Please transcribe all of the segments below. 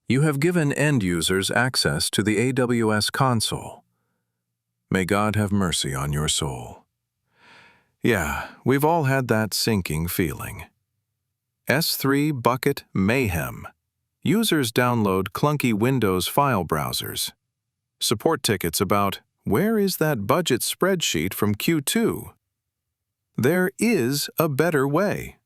You have given end users access to the AWS Console. May God have mercy on your soul. Yeah, we've all had that sinking feeling. S3 bucket mayhem. Users download clunky Windows file browsers. Support tickets about, where is that budget spreadsheet from Q2? There is a better way.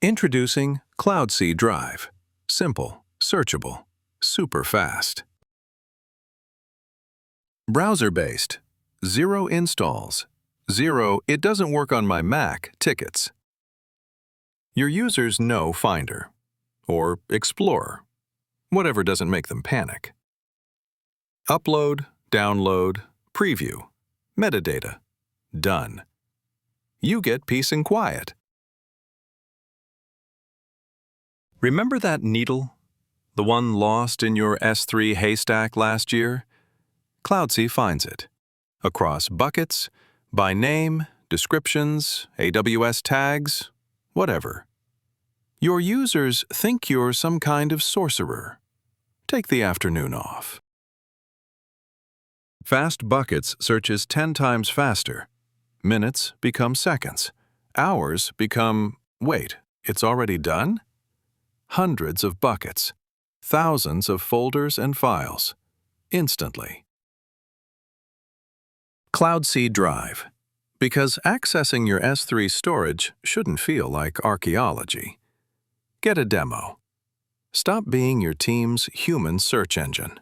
Introducing CloudSee Drive. Simple, searchable, super fast. Browser-based. 0 installs. 0 "it doesn't work on my Mac" tickets. Your users know Finder or Explorer, whatever doesn't make them panic. Upload, download, preview, metadata. Done. You get peace and quiet. Remember that needle? The one lost in your S3 haystack last year? CloudSee finds it. Across buckets, by name, descriptions, AWS tags, whatever. Your users think you're some kind of sorcerer. Take the afternoon off. Fast Buckets searches 10 times faster. Minutes become seconds. Hours become, wait, it's already done? Hundreds of buckets. Thousands of folders and files. Instantly. CloudSee Drive. Because accessing your S3 storage shouldn't feel like archaeology. Get a demo. Stop being your team's human search engine.